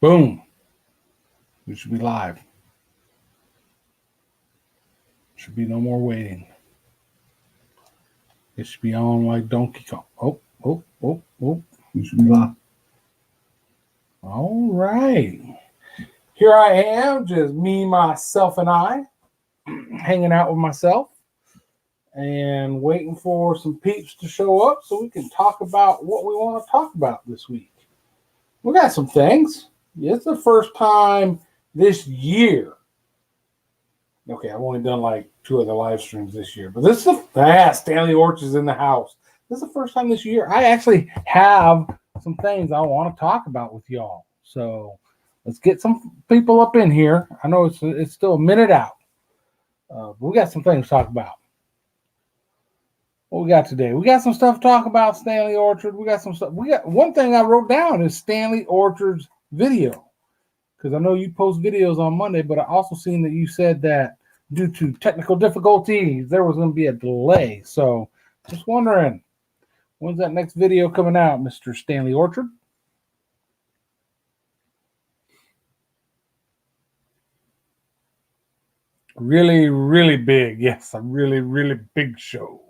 Boom. We should be live. Should be no more waiting. It should be on like Donkey Kong. Oh. We should be live. All right. Here I am, just me, myself, and I, hanging out with myself and waiting for some peeps to show up so we can talk about what we want to talk about this week. We got some things. It's the first time this year. Okay, I've only done like 2 other live streams this year, but this is the fast. Stanley Orchard's in the house. This is the first time this year I actually have some things I want to talk about with y'all. So let's get some people up in here. I know it's still a minute out, but we got some things to talk about. What we got today? We got some stuff to talk about Stanley Orchard. We got some stuff. We got one thing I wrote down is Stanley Orchard's video, because I know you post videos on Monday, but I also seen that you said that due to technical difficulties, there was going to be a delay. So just wondering, when's that next video coming out, Mr. Stanley Orchard? Really, really big. Yes, a really, really big show.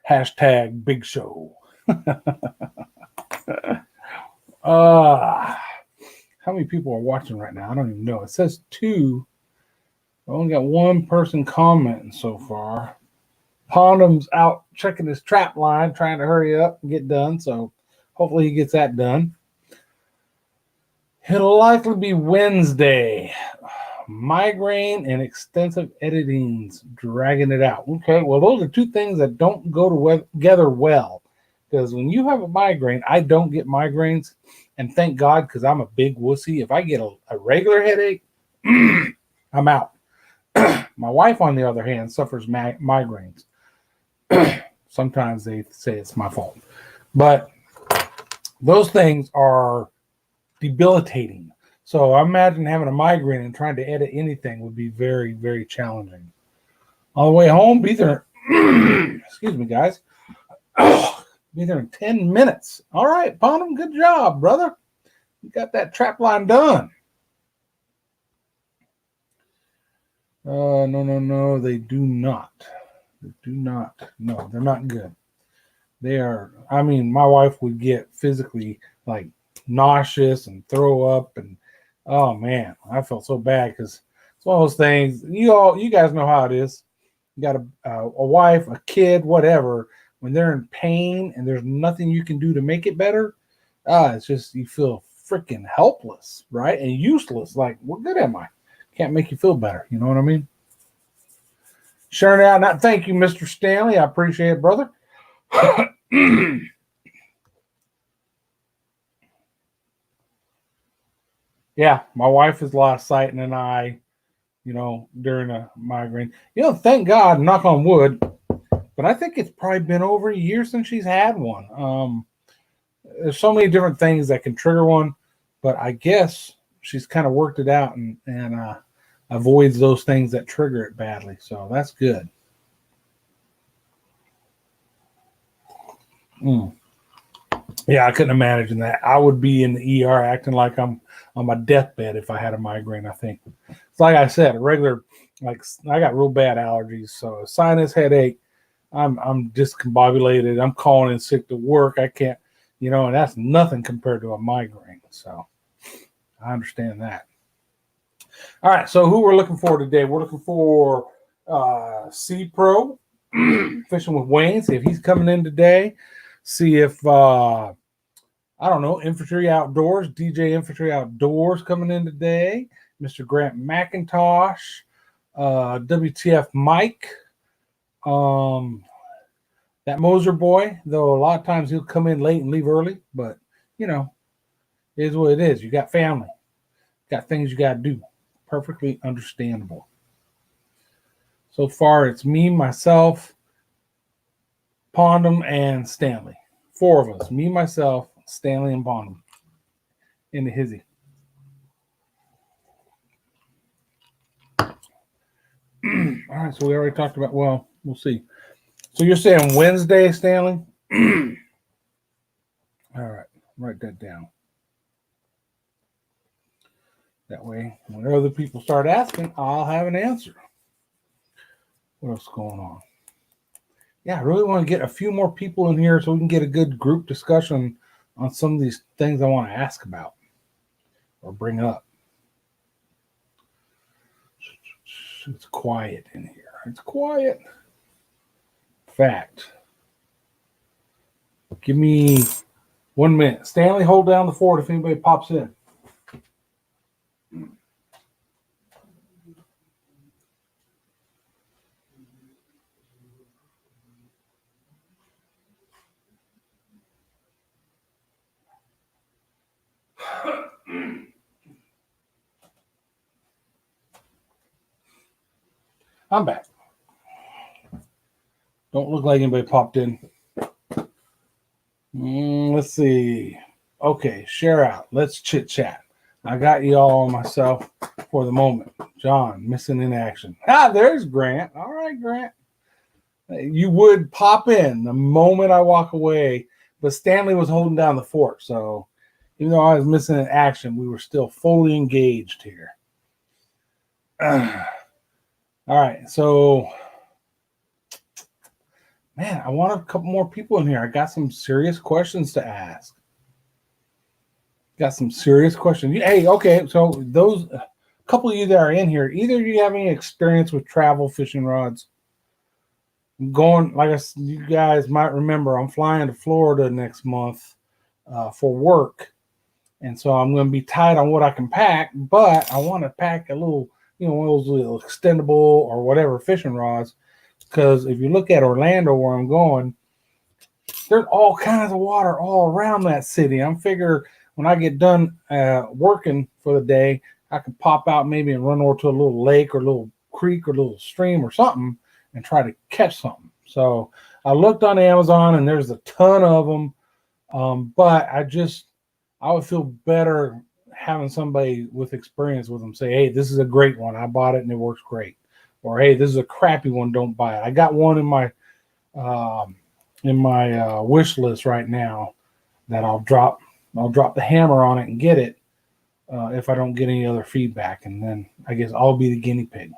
Hashtag big show. How many people are watching right now? I don't even know. It says 2. I only got 1 person commenting so far. Pondum's out checking his trap line, trying to hurry up and get done. So hopefully he gets that done. It'll likely be Wednesday. Migraine and extensive editing's dragging it out. Okay, well, those are 2 things that don't go together well. Because when you have a migraine, I don't get migraines. And thank God, because I'm a big wussy. If I get a regular headache, I'm out. My wife, on the other hand, suffers migraines. Sometimes they say it's my fault. But those things are debilitating. So I imagine having a migraine and trying to edit anything would be very, very challenging. On the way home, be there. Excuse me, guys. Be there in 10 minutes. All right, Bonham, good job, brother. You got that trap line done. No, they do not. They do not. No, they're not good. They are, I mean, my wife would get physically like nauseous and throw up, and oh man, I felt so bad because it's one of those things. You guys know how it is. You got a wife, a kid, whatever. When they're in pain and there's nothing you can do to make it better, it's just you feel freaking helpless, right? And useless. Like, what good am I? Can't make you feel better. You know what I mean? Sharing out. Not thank you, Mr. Stanley. I appreciate it, brother. Yeah, my wife has lost sight in an eye, during a migraine. Thank God, knock on wood, but I think it's probably been over a year since she's had one. There's so many different things that can trigger one, but I guess she's kind of worked it out and avoids those things that trigger it badly. So that's good. Yeah, I couldn't imagine that. I would be in the ER acting like I'm on my deathbed if I had a migraine, I think. It's like I said, I got real bad allergies. So a sinus headache, I'm discombobulated. I'm calling in sick to work. I can't, and that's nothing compared to a migraine. So I understand that. All right, so who we're looking for today? We're looking for C Pro, Fishing with Wayne. See if he's coming in today. See if Infantry Outdoors, DJ Infantry Outdoors coming in today. Mr. Grant McIntosh, WTF Mike, that Moser boy. Though a lot of times he'll come in late and leave early, but it is what it is. You got family, got things you got to do. Perfectly understandable. So far, it's me, myself, Pondum, and Stanley. 4 of us. Me, myself, Stanley, and Pondum in the hizzy. All right, so we already talked about, well, we'll see. So you're saying Wednesday, Stanley? All right, write that down. That way, when other people start asking, I'll have an answer. What else is going on? Yeah, I really want to get a few more people in here so we can get a good group discussion on some of these things I want to ask about or bring up. It's quiet in here. It's quiet. Fact. Give me 1 minute. Stanley, hold down the fort if anybody pops in. I'm back. Don't look like anybody popped in. Let's see. Okay, share out. Let's chit chat. I got you all myself for the moment. John, missing in action. There's Grant. All right, Grant. You would pop in the moment I walk away, but Stanley was holding down the fort. So even though I was missing in action, we were still fully engaged here. All right, so man, I want a couple more people in here. I got some serious questions to ask. Got some serious questions. Hey, okay, so those a couple of you that are in here, either you have any experience with travel fishing rods? Going, like you guys might remember, I'm flying to Florida next month for work, and so I'm going to be tight on what I can pack. But I want to pack a little, one of those little extendable or whatever fishing rods, because if you look at Orlando, where I'm going, there's all kinds of water all around that city. I'm figure when I get done working for the day, I can pop out maybe and run over to a little lake or a little creek or a little stream or something and try to catch something. So I looked on Amazon and there's a ton of them. But I would feel better having somebody with experience with them say, hey, this is a great one. I bought it and it works great. Or, hey, this is a crappy one. Don't buy it. I got one in my wish list right now that I'll drop the hammer on it and get it if I don't get any other feedback. And then I guess I'll be the guinea pig.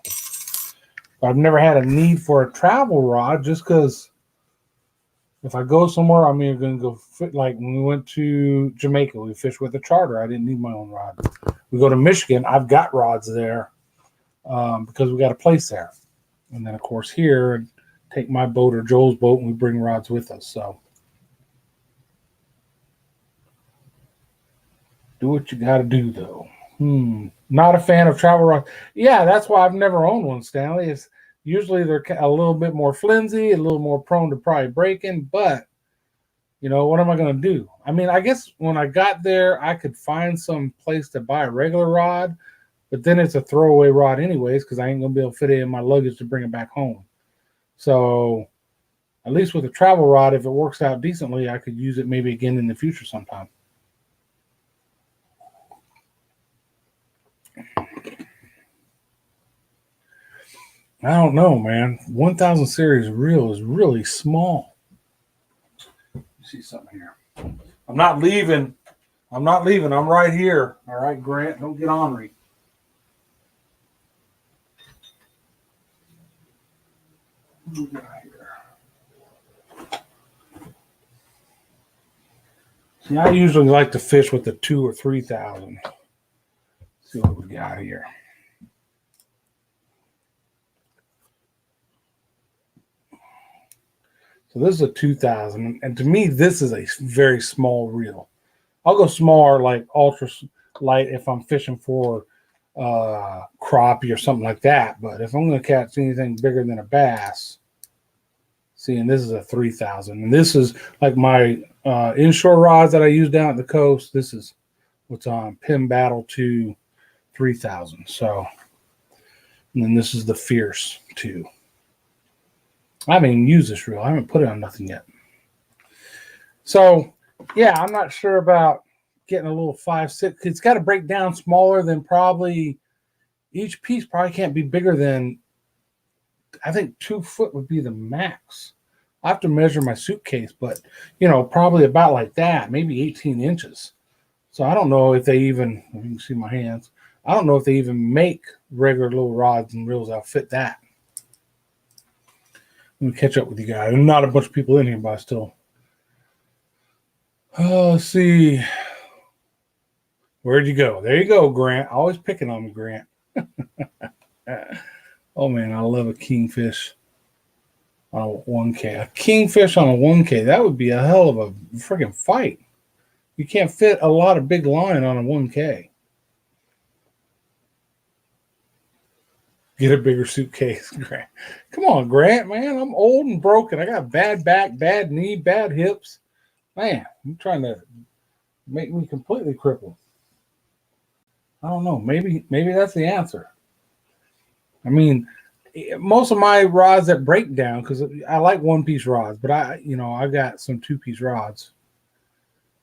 I've never had a need for a travel rod just because if I go somewhere, I'm either going to go fit, like when we went to Jamaica, we fished with a charter. I didn't need my own rod. We go to Michigan, I've got rods there because we got a place there. And then, of course, here, take my boat or Joel's boat and we bring rods with us. So do what you got to do, though. Not a fan of travel rods. Yeah, that's why I've never owned one, Stanley. It's usually they're a little bit more flimsy, a little more prone to probably breaking. But, what am I going to do? I mean, I guess when I got there, I could find some place to buy a regular rod. But then it's a throwaway rod anyways because I ain't going to be able to fit it in my luggage to bring it back home. So at least with a travel rod, if it works out decently, I could use it maybe again in the future sometime. I don't know, man. 1000 series reel is really small. You see something here. I'm not leaving. I'm right here. All right, Grant, don't get on me. What do we got here? See, I usually like to fish with the 2,000 or 3,000. See what we got here. So this is a 2,000, and to me, this is a very small reel. I'll go smaller, like ultra light, if I'm fishing for crappie or something like that. But if I'm going to catch anything bigger than a bass, see, and this is a 3,000, and this is like my inshore rods that I use down at the coast. This is what's on Pin Battle 2 3,000. So, and then this is the Fierce 2. I haven't even used this reel. I haven't put it on nothing yet. So, yeah, I'm not sure about getting a little 5/6. It's got to break down smaller than probably each piece. Probably can't be bigger than, I think 2 foot would be the max. I have to measure my suitcase, but probably about like that, maybe 18 inches. So I don't know if they even, you can see my hands. I don't know if they even make regular little rods and reels that'll fit that. Let me catch up with you guys. There's not a bunch of people in here, but I still. Oh, let's see. Where'd you go? There you go, Grant. Always picking on me, Grant. Oh, man, I love a kingfish on a 1K. A kingfish on a 1K. That would be a hell of a freaking fight. You can't fit a lot of big line on a 1K. Get a bigger suitcase, Grant. Come on, Grant, man. I'm old and broken. I got bad back, bad knee, bad hips. Man, you're trying to make me completely crippled. I don't know. Maybe that's the answer. I mean, most of my rods that break down, because I like one-piece rods, but I've got some two-piece rods.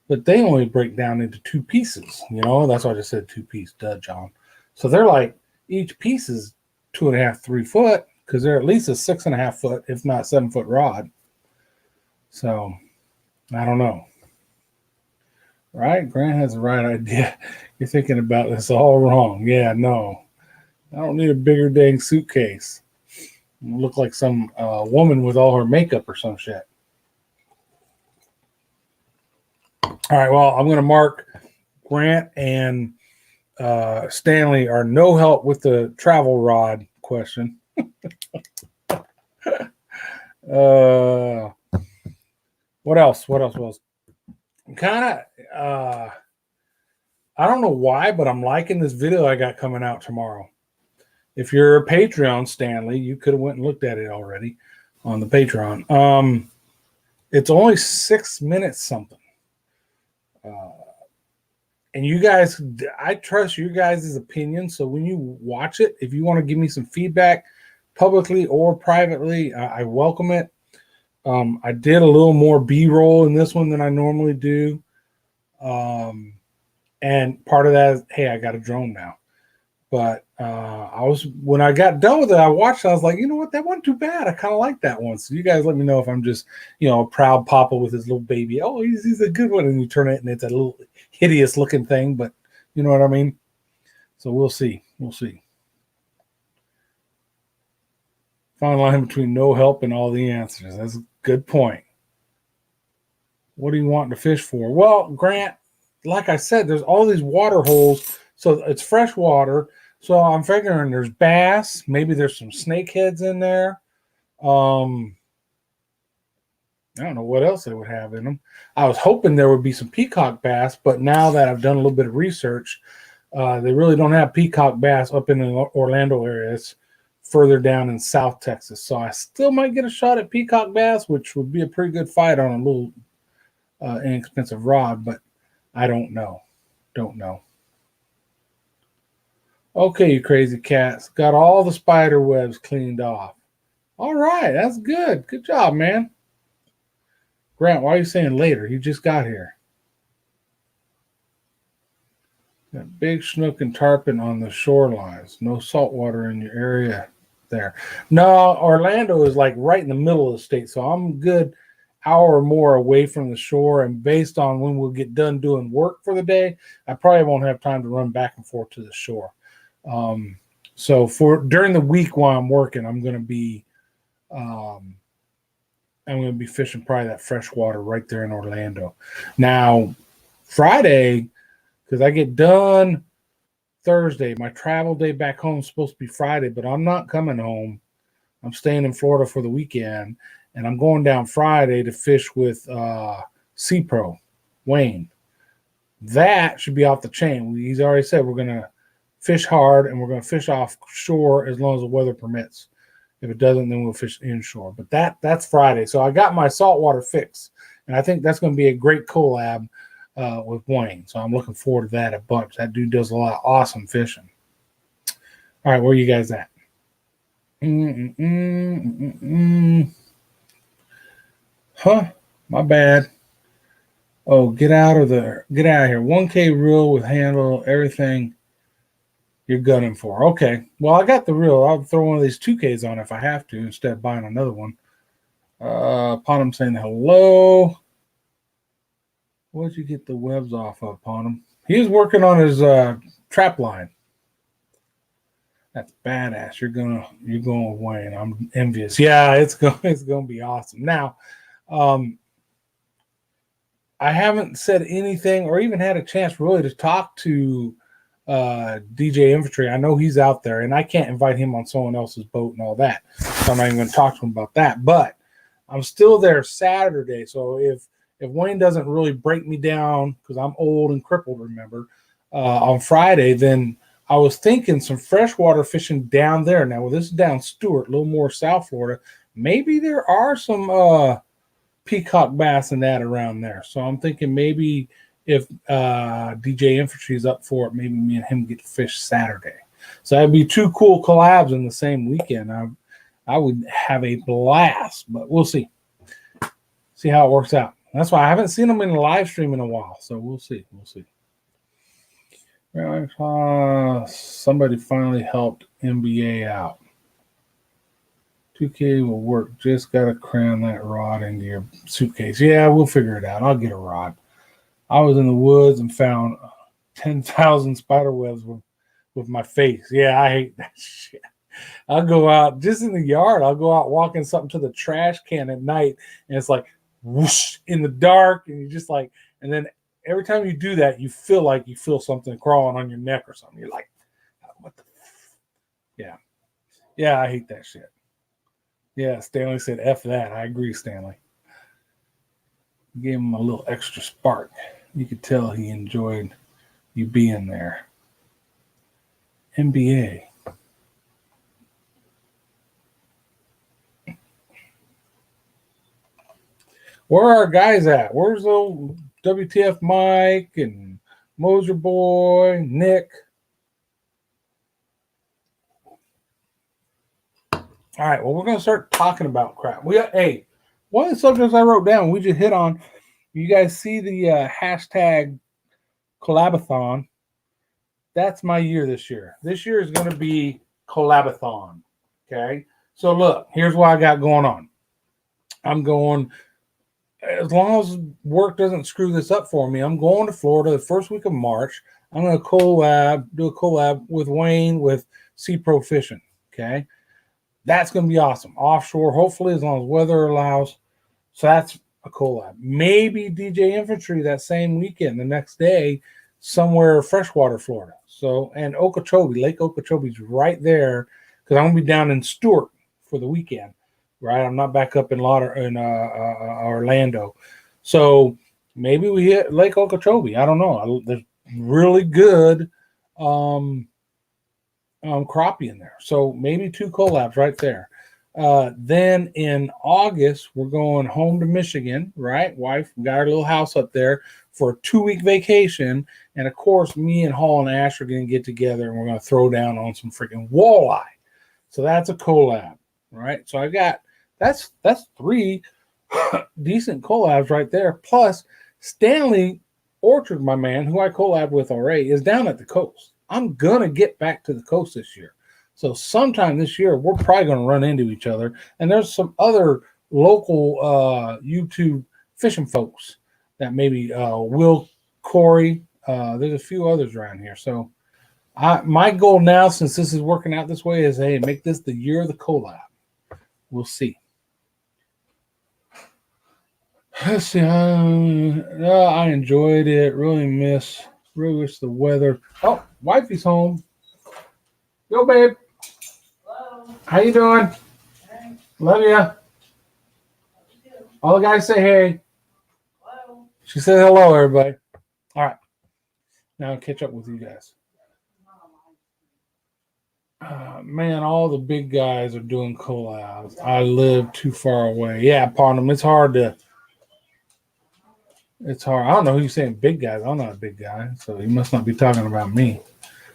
But they only break down into two pieces, That's why I just said two-piece, duh, John. So they're like, each piece is 2.5, 3 foot, because they're at least a 6.5 foot, if not 7 foot rod. So I don't know. Right? Grant has the right idea. You're thinking about this all wrong. Yeah, no. I don't need a bigger dang suitcase. I look like some woman with all her makeup or some shit. All right, well, I'm going to mark Grant and Stanley are no help with the travel rod question. What else? Kind of, I don't know why, but I'm liking this video I got coming out tomorrow. If you're a Patreon, Stanley, you could have went and looked at it already on the Patreon. It's only 6 minutes something. And you guys, I trust your guys' opinion. So when you watch it, if you want to give me some feedback publicly or privately, I welcome it. I did a little more B-roll in this one than I normally do. And part of that is, hey, I got a drone now. But when I got done with it, I watched it. I was like, you know what? That wasn't too bad. I kind of like that one. So you guys let me know if I'm just, a proud papa with his little baby. Oh, he's a good one. And you turn it and it's a little hideous looking thing. But you know what I mean? So we'll see. Fine line between no help and all the answers. That's a good point. What do you want to fish for? Well, Grant, like I said, there's all these water holes. So it's fresh water. So I'm figuring there's bass. Maybe there's some snakeheads in there. I don't know what else they would have in them. I was hoping there would be some peacock bass, but now that I've done a little bit of research, they really don't have peacock bass up in the Orlando area. It's further down in South Texas. So I still might get a shot at peacock bass, which would be a pretty good fight on a little inexpensive rod, but I don't know. Okay, you crazy cats. Got all the spider webs cleaned off. All right, that's good. Good job, man. Grant, why are you saying later? You just got here. Got big snook and tarpon on the shorelines. No saltwater in your area there. No, Orlando is like right in the middle of the state, so I'm good hour or more away from the shore, and based on when we'll get done doing work for the day, I probably won't have time to run back and forth to the shore. So during the week while I'm working, I'm going to be fishing probably that freshwater right there in Orlando. Now, Friday, because I get done Thursday, my travel day back home is supposed to be Friday, but I'm not coming home. I'm staying in Florida for the weekend, and I'm going down Friday to fish with C-Pro, Wayne. That should be off the chain. He's already said we're going to fish hard, and we're going to fish offshore as long as the weather permits. If it doesn't, then we'll fish inshore. But that's Friday. So I got my saltwater fix, and I think that's going to be a great collab with Wayne. So I'm looking forward to that a bunch. That dude does a lot of awesome fishing. All right, where are you guys at? Huh? My bad. Oh, get out of here. 1K reel with handle, everything you're gunning for. Okay. Well, I got the reel. I'll throw one of these 2Ks on if I have to instead of buying another one. Ponham saying hello. Where'd you get the webs off of, Ponham? He was working on his trap line. That's badass. You're going with Wayne. I'm envious. Yeah, it's gonna be awesome. Now, I haven't said anything or even had a chance really to talk to DJ Infantry. I know he's out there, and I can't invite him on someone else's boat and all that. So I'm not even going to talk to him about that. But I'm still there Saturday. So if Wayne doesn't really break me down, because I'm old and crippled, remember, on Friday, then I was thinking some freshwater fishing down there. Now, this is down Stewart, a little more South Florida. Maybe there are some peacock bass and that around there. So I'm thinking maybe if DJ Infantry is up for it, maybe me and him get to fish Saturday. So that'd be two cool collabs in the same weekend. I would have a blast, but we'll see. See how it works out. That's why I haven't seen them in a live stream in a while. So we'll see. Somebody finally helped NBA out. 2K will work. Just got to cram that rod into your suitcase. Yeah, we'll figure it out. I'll get a rod. I was in the woods and found 10,000 spider webs with my face. Yeah, I hate that shit. I'll go out just in the yard. I'll go out walking something to the trash can at night, and it's like whoosh in the dark, and you just like, and then every time you do that, you feel like you feel something crawling on your neck or something. You're like, what the? Yeah, I hate that shit. Yeah, Stanley said, F that. I agree, Stanley. Gave him a little extra spark. You could tell he enjoyed you being there. NBA. Where are our guys at? Where's the WTF Mike and Moser Boy, Nick? All right, well, we're going to start talking about crap. Hey, one of the subjects I wrote down, we just hit on. You guys see the hashtag Collabathon? That's my year this year. This year is going to be Collabathon. Okay? So, look, here's what I got going on. I'm going, as long as work doesn't screw this up for me, I'm going to Florida the first week of March. I'm going to do a collab with Wayne with Sea Pro Fishing. Okay? That's going to be awesome. Offshore, hopefully, as long as weather allows. So that's a collab. Maybe DJ Infantry that same weekend, the next day, somewhere freshwater Florida. So, and Okeechobee, Lake Okeechobee's right there, because I'm going to be down in Stewart for the weekend, right? I'm not back up in Orlando. So maybe we hit Lake Okeechobee. I don't know. There's really good crappie in there. So maybe two collabs right there. Then in August, we're going home to Michigan, right? Wife got our little house up there for a 2-week vacation. And of course, me and Hall and Ash are going to get together and we're going to throw down on some freaking walleye. So that's a collab, right? So I got, that's 3 decent collabs right there. Plus Stanley Orchard, my man, who I collabed with already, is down at the coast. I'm going to get back to the coast this year. So sometime this year, we're probably going to run into each other. And there's some other local YouTube fishing folks that maybe Will, Corey, there's a few others around here. So my goal now, since this is working out this way, is, hey, make this the year of the collab. We'll see. Let's see. I enjoyed it. Really wish the weather. Oh, wifey's home. Yo, babe. Hello. How you doing? Hey. Love ya. All the guys say hey. Hello. She said hello, everybody. All right. Now I'll catch up with you guys. Man, all the big guys are doing collabs. I live too far away. Yeah, Parnham, it's hard. I don't know who you're saying big guys. I'm not a big guy, so he must not be talking about me.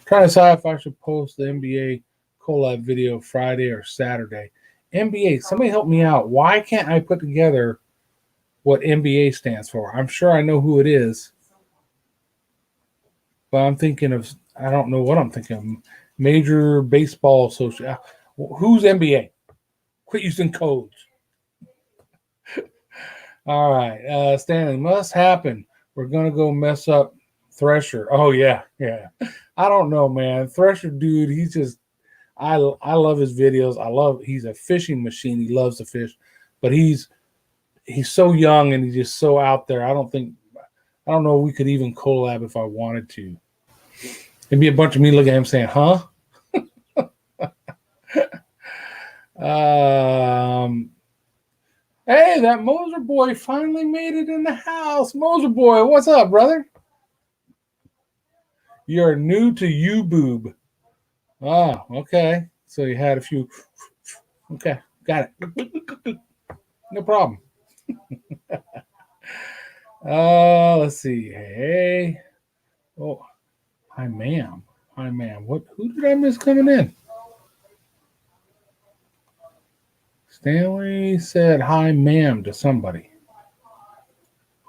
Trying to decide if I should post the NBA collab video Friday or Saturday. NBA, somebody help me out. Why can't I put together what NBA stands for? I'm sure I know who it is, but I'm thinking of, I don't know what I'm thinking of. Major Baseball Association. Who's NBA? Quit using codes. All right. Stanley, must happen. We're going to go mess up Thresher. Oh, yeah. I don't know, man. Thresher, dude, he's just, I love his videos. He's a fishing machine. He loves to fish, but he's so young and he's just so out there. I don't know if we could even collab if I wanted to. It'd be a bunch of me looking at him saying, huh? Hey, that Moser boy finally made it in the house. Moser boy, what's up, brother? You're new to YouBoob. Oh, okay. So you had a few. Okay, got it. No problem. Let's see. Hey. Oh, hi, ma'am. Hi, ma'am. Who did I miss coming in? Stanley said hi, ma'am, to somebody.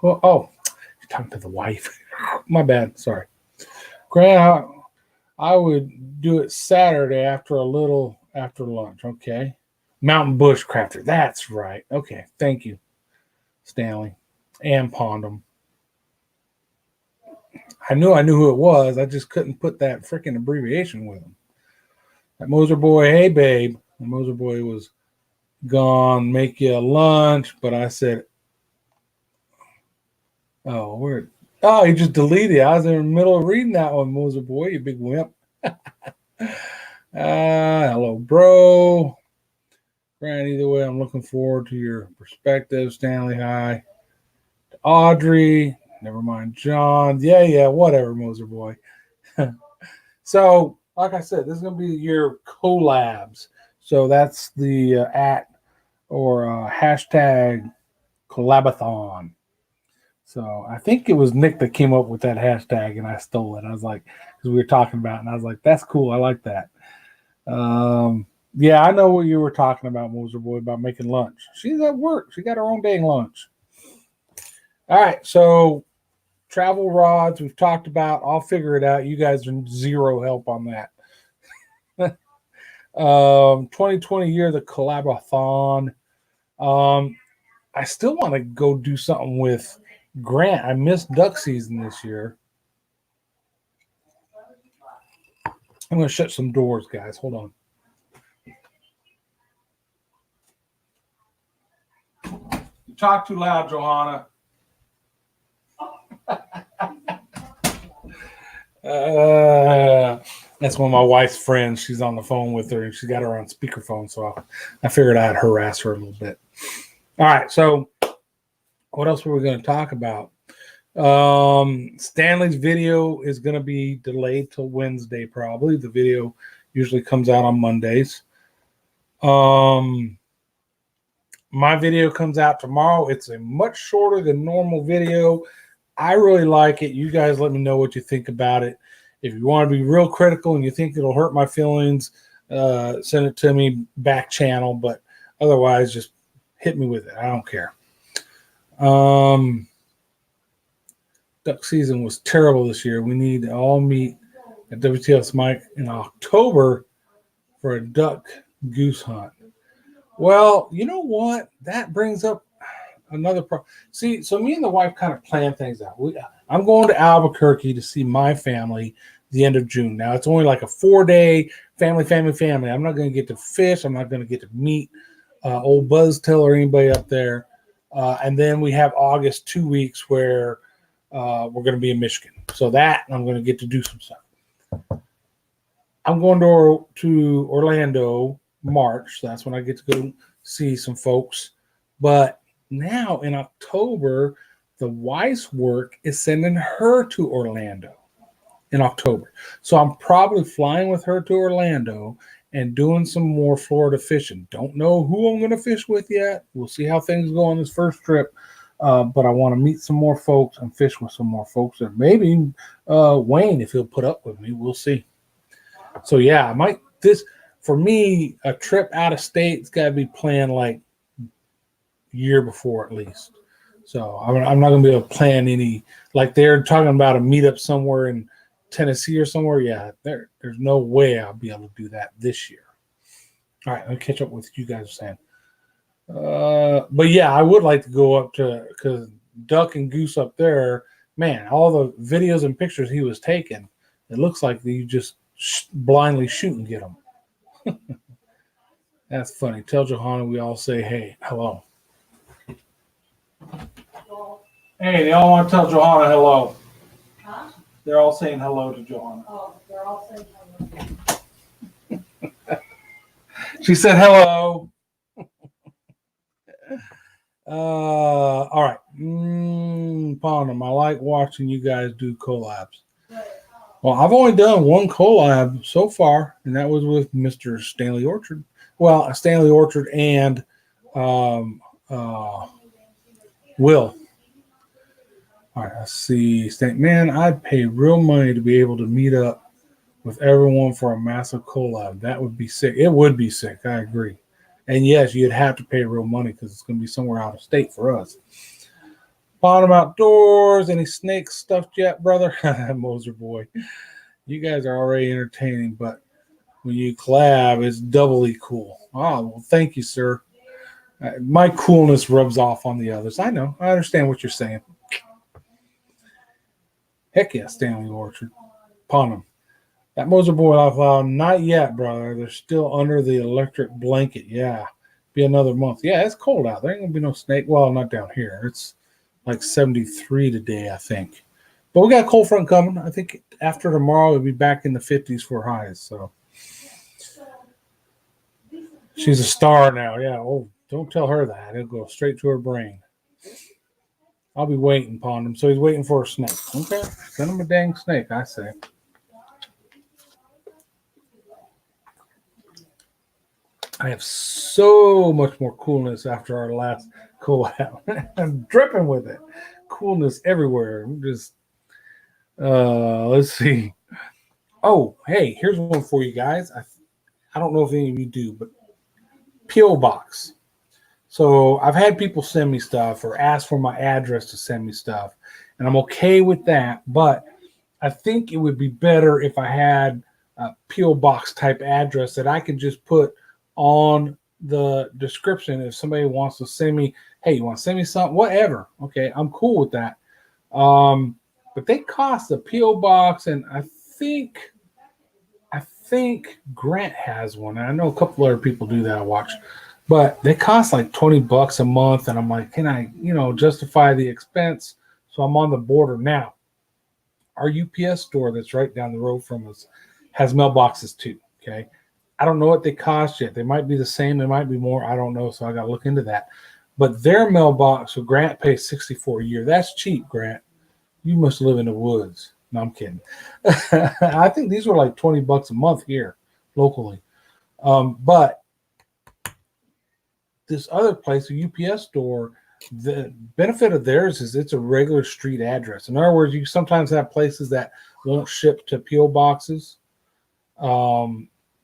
Oh, you're talking to the wife. My bad. Sorry. Grant, I would do it Saturday after lunch. Okay. Mountain Bushcrafter. That's right. Okay. Thank you, Stanley and Pondum. I knew who it was. I just couldn't put that freaking abbreviation with him. That Moser boy, hey babe. The Moser boy was gone, make you a lunch, but I said, oh, where? Oh, he just deleted it. I was in the middle of reading that one, Moser boy, you big wimp. Hello, bro. Grant, either way, I'm looking forward to your perspective. Stanley, hi. To Audrey, never mind, John. Yeah, whatever, Moser boy. So, like I said, this is going to be your collabs. So that's the @ or hashtag collabathon. So I think it was Nick that came up with that hashtag, and I stole it. I was like, because we were talking about it, and I was like, that's cool. I like that. Yeah, I know what you were talking about, Moser boy, about making lunch. She's at work. She got her own dang lunch. All right, so travel rods we've talked about. I'll figure it out. You guys are zero help on that. 2020 year, the collabathon. I still want to go do something with Grant. I missed duck season this year. I'm going to shut some doors, guys. Hold on. You talk too loud, Johanna. That's one of my wife's friends. She's on the phone with her, and she got her on speakerphone, so I figured I'd harass her a little bit. All right, so what else were we going to talk about? Stanley's video is going to be delayed till Wednesday, probably. The video usually comes out on Mondays. My video comes out tomorrow. It's a much shorter than normal video. I really like it. You guys let me know what you think about it. If you want to be real critical and you think it'll hurt my feelings, send it to me back channel. But otherwise, just hit me with it. I don't care. Duck season was terrible this year. We need to all meet at WTS Mike in October for a duck goose hunt. Well, you know what? That brings up another problem. See, so me and the wife kind of plan things out. I'm going to Albuquerque to see my family the end of June. Now, it's only like a 4-day family. I'm not going to get to fish. I'm not going to get to meet old Buzztail or anybody up there. And then we have August 2 weeks where we're going to be in Michigan. So that I'm going to get to do some stuff. I'm going to Orlando March. That's when I get to go see some folks. But now in October, the Weiss work is sending her to Orlando in October. So I'm probably flying with her to Orlando and doing some more Florida fishing. Don't know who I'm going to fish with yet. We'll see how things go on this first trip. But I want to meet some more folks and fish with some more folks. And maybe Wayne, if he'll put up with me, we'll see. So yeah, for me, a trip out of state's got to be planned like year before at least. So I'm not going to be able to plan any, like they're talking about a meetup somewhere in Tennessee or somewhere. Yeah, there's no way I'll be able to do that this year. All right, I'll catch up with you guys saying. But yeah, I would like to go up to, because duck and goose up there, man, all the videos and pictures he was taking, it looks like you just blindly shoot and get them. That's funny. Tell Johanna we all say hey, hello. Hey, they all want to tell Johanna hello. Huh? They're all saying hello to Johanna. Oh, they're all saying hello. She said hello. All right. Pondem, I like watching you guys do collabs. Well, I've only done one collab so far, and that was with Mr. Stanley Orchard. Well, Stanley Orchard and Will. All right, let's see. Man, I'd pay real money to be able to meet up with everyone for a massive collab. That would be sick. It would be sick. I agree. And yes, you'd have to pay real money because it's going to be somewhere out of state for us. Bottom Outdoors. Any snakes stuffed yet, brother? Moser boy. You guys are already entertaining, but when you collab, it's doubly cool. Oh, well, thank you, sir. My coolness rubs off on the others. I know. I understand what you're saying. Heck yeah, Stanley Orchard. Pondem. That Moser boy Life Loud, not yet, brother. They're still under the electric blanket. Yeah. Be another month. Yeah, it's cold out. There ain't going to be no snake. Well, not down here. It's like 73 today, I think. But we got a cold front coming. I think after tomorrow, we'll be back in the 50s for highs. So she's a star now. Yeah. Oh, don't tell her that. It'll go straight to her brain. I'll be waiting upon him. So he's waiting for a snake. Okay. Send him a dang snake, I say. I have so much more coolness after our last collab. I'm dripping with it. Coolness everywhere. I'm just, let's see. Oh, hey, here's one for you guys. I don't know if any of you do, but P.O. Box. So I've had people send me stuff or ask for my address to send me stuff, and I'm okay with that. But I think it would be better if I had a P.O. Box type address that I could just put on the description if somebody wants to send me, hey, you want to send me something, whatever. Okay, I'm cool with that. But they cost a P.O. Box, and I think Grant has one. And I know a couple other people do that I watch, but they cost like $20 a month. And I'm like, can I, justify the expense? So I'm on the border now. Our UPS store that's right down the road from us has mailboxes too. Okay. I don't know what they cost yet. They might be the same. They might be more. I don't know. So I got to look into that. But their mailbox, so Grant pays $64 a year. That's cheap, Grant. You must live in the woods. No, I'm kidding. I think these were like $20 a month here locally. But this other place, a UPS store, the benefit of theirs is it's a regular street address. In other words, you sometimes have places that won't ship to P.O. boxes.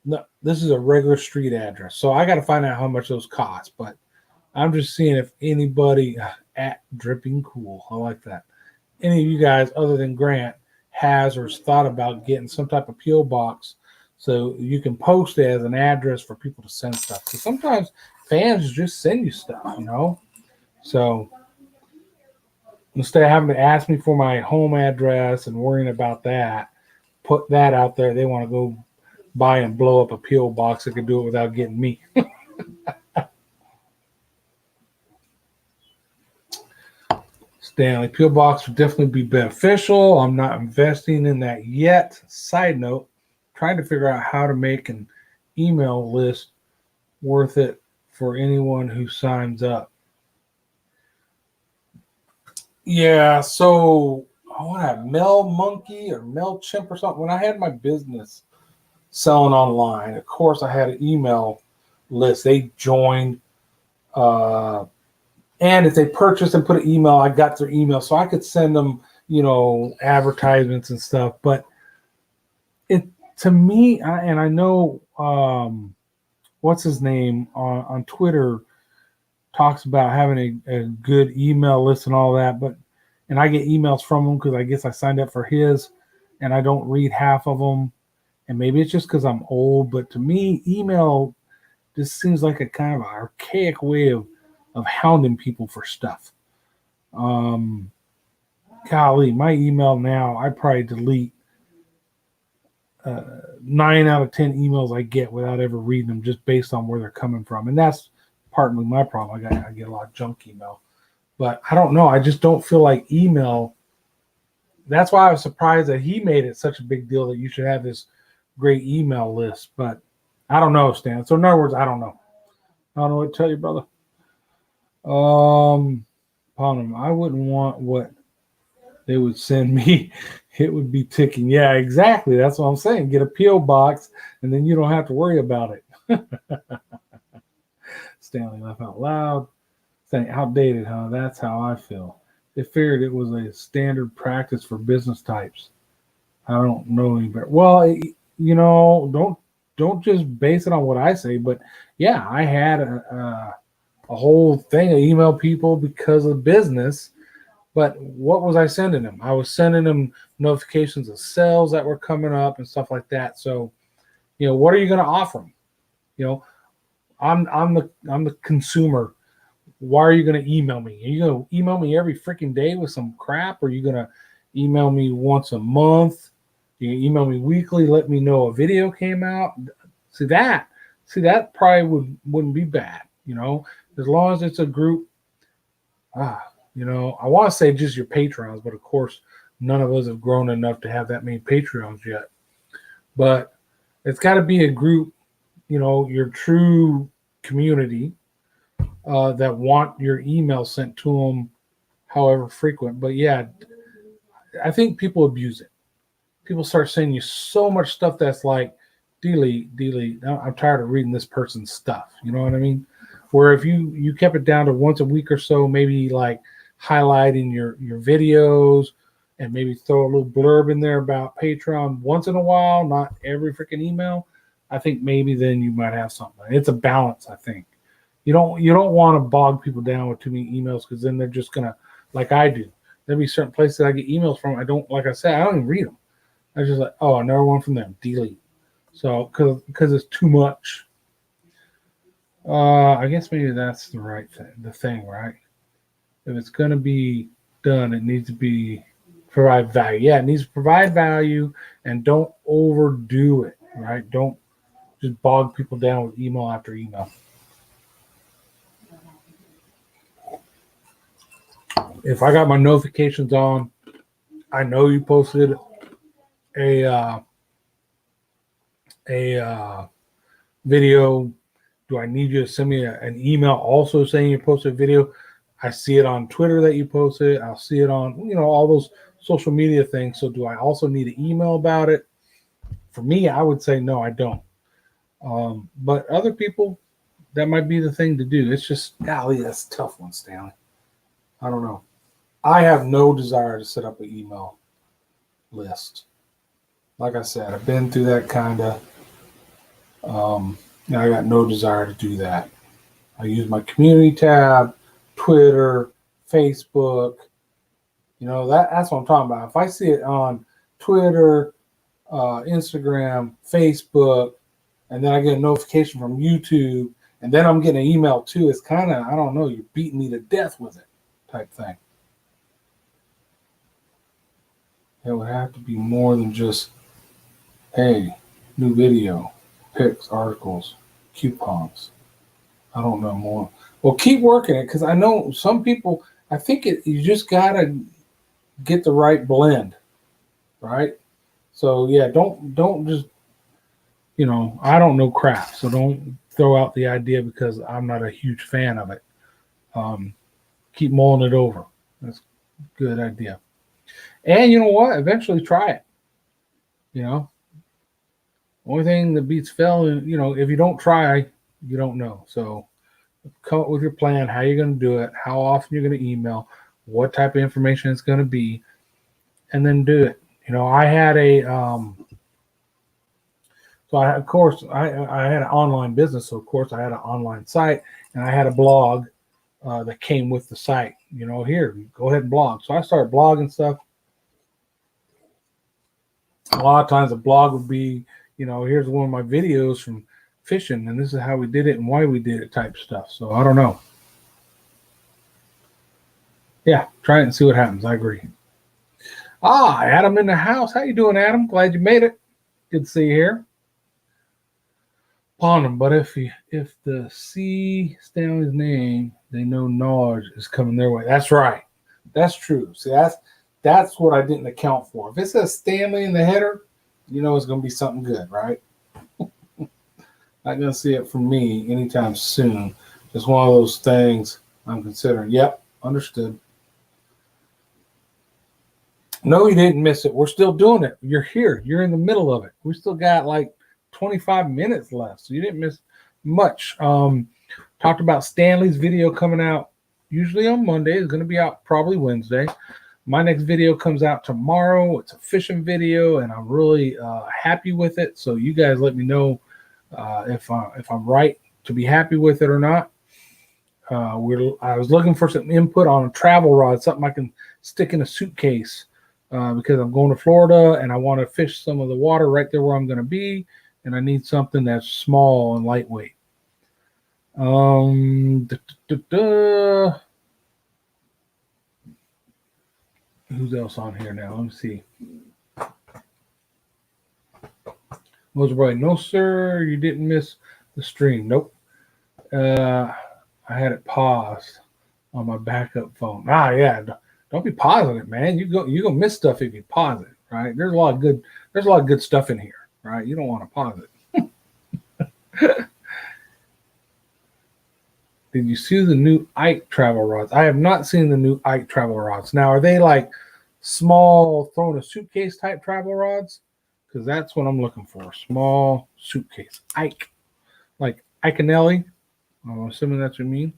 No, this is a regular street address. So I got to find out how much those cost. But I'm just seeing if anybody at Dripping Cool, I like that, any of you guys other than Grant has or has thought about getting some type of P.O. box so you can post it as an address for people to send stuff. Because sometimes fans just send you stuff, So instead of having to ask me for my home address and worrying about that, put that out there. They want to go buy and blow up a P.O. box. They could do it without getting me. Stanley, P.O. box would definitely be beneficial. I'm not investing in that yet. Side note, trying to figure out how to make an email list worth it for anyone who signs up. Yeah, so I want to have Mail Monkey or MailChimp or something. When I had my business selling online, of course, I had an email list. They joined. And if they purchased and put an email, I got their email. So I could send them, advertisements and stuff. But to me, and I know what's his name on Twitter talks about having a good email list and all that. And I get emails from him because I guess I signed up for his and I don't read half of them. And maybe it's just because I'm old. But to me, email just seems like a kind of archaic way of hounding people for stuff. Golly, my email now, I probably delete 9 out of 10 emails I get without ever reading them, just based on where they're coming from. And that's partly my problem. I get a lot of junk email, but I don't know. I just don't feel like email. That's why I was surprised that he made it such a big deal that you should have this great email list. But I don't know, Stan. So in other words, I don't know. I don't know what to tell you, brother. I wouldn't want what they would send me. It would be ticking. Yeah, exactly. That's what I'm saying. Get a P.O. box, and then you don't have to worry about it. Stanley laughed out loud, saying, outdated, huh? That's how I feel. They figured it was a standard practice for business types. I don't know any better. Well, don't just base it on what I say, but yeah, I had a whole thing of email people because of business. But what was I sending them? I was sending them notifications of sales that were coming up and stuff like that. So, what are you going to offer them? I'm the consumer. Why are you going to email me? Are you going to email me every freaking day with some crap? Or are you going to email me once a month? You can email me weekly, let me know a video came out. See that probably wouldn't be bad, as long as it's a group. I want to say just your Patreons, but of course, none of us have grown enough to have that many Patreons yet. But it's got to be a group, your true community that want your email sent to them, however frequent. But yeah, I think people abuse it. People start sending you so much stuff that's like, delete. I'm tired of reading this person's stuff. You know what I mean? Where if you kept it down to once a week or so, maybe like highlighting your videos and maybe throw a little blurb in there about Patreon once in a while, not every freaking email, I think maybe then you might have something. It's a balance, I think. You don't want to bog people down with too many emails, because then they're just gonna, like I do. There'll be certain places I get emails from. I don't even read them. I just like, oh, another one from them, delete. So because it's too much. I guess maybe that's the right thing. The thing, right? If it's going to be done, it needs to provide value. Yeah, it needs to provide value, and don't overdo it, right? Don't just bog people down with email after email. If I got my notifications on, I know you posted a video. Do I need you to send me an email also saying you posted a video? I see it on Twitter that you posted. I'll see it on, all those social media things. So do I also need an email about it? For me, I would say no, I don't. But other people, that might be the thing to do. It's just, golly, that's a tough one, Stanley. I don't know. I have no desire to set up an email list. Like I said, I've been through that kind of. I got no desire to do that. I use my community tab, Twitter, Facebook. That's what I'm talking about. If I see it on Twitter, Instagram, Facebook, and then I get a notification from YouTube, and then I'm getting an email too, it's kind of, I don't know, you're beating me to death with it type thing. It would have to be more than just, hey, new video, pics, articles, coupons. I don't know more. Well, keep working it, because I know some people, I think you just got to get the right blend, right? So, yeah, don't just, I don't know crap, so don't throw out the idea because I'm not a huge fan of it. Keep mulling it over. That's a good idea. And you know what? Eventually try it. Only thing that beats fail, if you don't try, you don't know. So come up with your plan, how you're going to do it, how often you're going to email, what type of information it's going to be, and then do it. I had I had an online business. So of course I had an online site, and I had a blog that came with the site. Here, go ahead and blog. So I started blogging stuff. A lot of times a blog would be, here's one of my videos from fishing, and this is how we did it and why we did it type stuff. So I don't know. Yeah, try it and see what happens. I agree. Adam in the house. How you doing, Adam? Glad you made it. Good to see you here. Pond them, but if the see Stanley's name, they know knowledge is coming their way. That's right. That's true. See, that's what I didn't account for. If it says Stanley in the header, you know it's going to be something good, right? Not going to see it from me anytime soon. Just one of those things I'm considering. Yep, understood. No, you didn't miss it. We're still doing it. You're here. You're in the middle of it. We still got like 25 minutes left, so you didn't miss much. Talked about Stanley's video coming out usually on Monday. It's going to be out probably Wednesday. My next video comes out tomorrow. It's a fishing video, and I'm really happy with it. So you guys let me know if I'm right to be happy with it or not. I was looking for some input on a travel rod, something I can stick in a suitcase because I'm going to Florida and I want to fish some of the water right there where I'm going to be, and I need something that's small and lightweight. Who's else on here now? Let me see. Most right. No, sir, you didn't miss the stream. Nope. I had it paused on my backup phone. Yeah. Don't be pausing it, man. You're gonna miss stuff if you pause it, right? There's a lot of good stuff in here, right? You don't want to pause it. Did you see the new Ike travel rods? I have not seen the new Ike travel rods. Now, are they like small, throw in a suitcase type travel rods? Because that's what I'm looking for. Small suitcase. Ike. Like Iconelli. I'm assuming that's what you mean.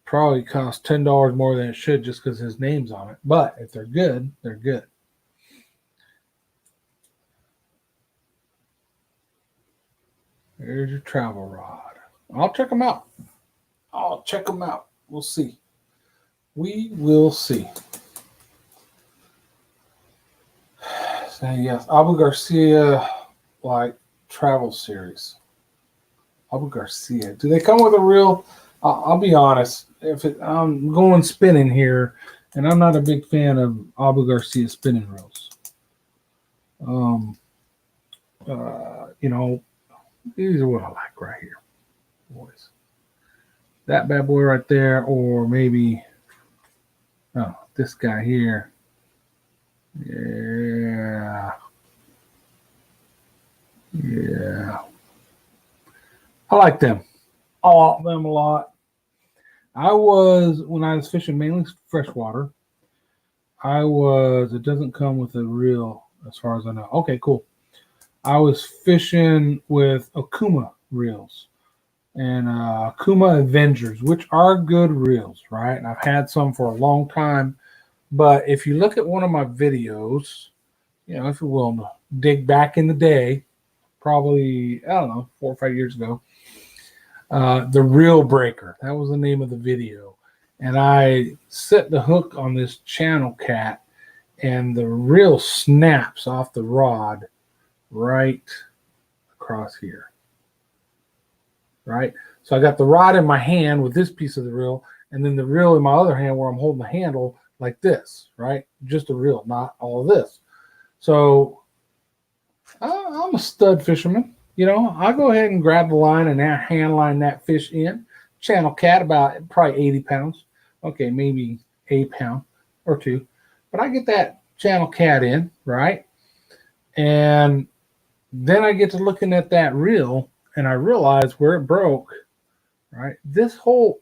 Probably cost $10 more than it should just because his name's on it. But if they're good, they're good. There's your travel rod. I'll check them out. We'll see. We will see. So, yes, Abu Garcia, like travel series. Abu Garcia. Do they come with a reel? I'll be honest. I'm going spinning here, and I'm not a big fan of Abu Garcia spinning reels. These are what I like right here, boys. That bad boy right there, or maybe this guy here. Yeah. I like them. I like them a lot. When I was fishing mainly freshwater, it doesn't come with a reel as far as I know. Okay, cool. I was fishing with Okuma reels and Okuma Avengers, which are good reels, right? And I've had some for a long time. But if you look at one of my videos, if you're willing to dig back in the day, probably, 4 or 5 years ago, the Reel Breaker. That was the name of the video. And I set the hook on this channel cat, and the reel snaps off the rod right across here. Right? So I got the rod in my hand with this piece of the reel, and then the reel in my other hand where I'm holding the handle like this, right? Just a reel, not all of this. So I'm a stud fisherman. I'll go ahead and grab the line and hand line that fish in. Channel cat, about probably 80 pounds. Okay, maybe a pound or two. But I get that channel cat in, right? And then I get to looking at that reel, and I realize where it broke, right? This whole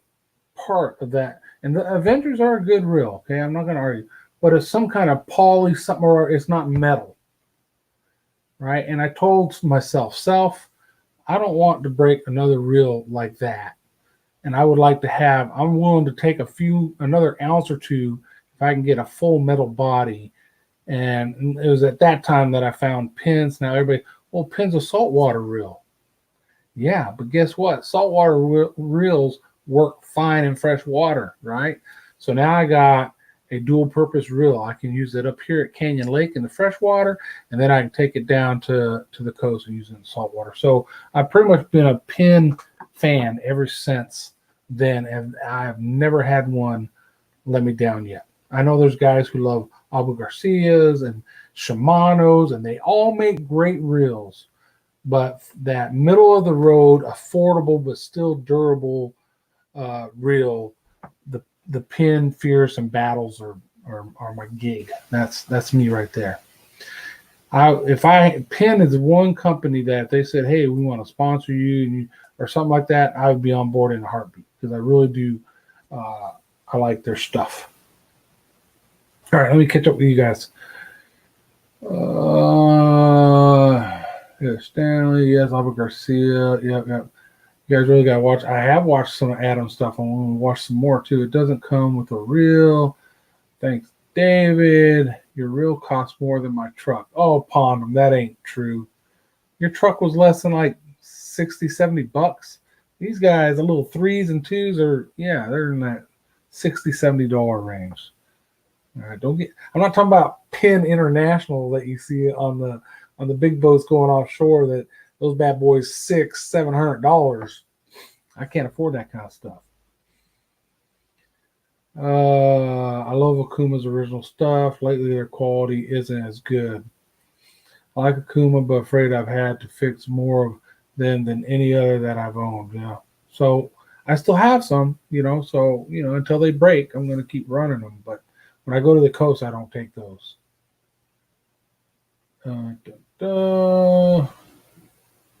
part of that, and the Avengers are a good reel, okay? I'm not going to argue. But it's some kind of poly something, or it's not metal. Right? And I told myself, I don't want to break another reel like that. And I would like to I'm willing to take another ounce or two if I can get a full metal body. And it was at that time that I found Pins. Now everybody, Pins a saltwater reel. Yeah, but guess what? Saltwater reels work fine in fresh water, right? So now I got a dual purpose reel. I can use it up here at Canyon Lake in the freshwater, and then I can take it down to the coast and use it in saltwater. So I've pretty much been a Pin fan ever since then, and I've never had one let me down yet. I know there's guys who love Abu Garcias and Shimano's, and they all make great reels. But that middle of the road, affordable but still durable reel, the Penn, Fierce, and Battles are my gig. That's me right there. Penn is one company that if they said, hey, we want to sponsor you or something like that, I would be on board in a heartbeat because I really do. I like their stuff. All right, let me catch up with you guys. Yeah, Stanley, yes, Albert Garcia, yep. You guys really gotta watch. I have watched some Adam stuff. I want to watch some more too. It doesn't come with a reel. Thanks, David. Your reel costs more than my truck. Oh, Pondum, that ain't true. Your truck was less than like 60, 70 bucks. These guys, the little 3s and 2s they're in that $60, $70 range. All right, I'm not talking about Penn International that you see on the big boats going offshore. That those bad boys $600-$700. I can't afford that kind of stuff. I love Akuma's original stuff. Lately, their quality isn't as good. I like Akuma, but afraid I've had to fix more of them than any other that I've owned. Yeah, so I still have some, So until they break, I'm going to keep running them. But when I go to the coast, I don't take those.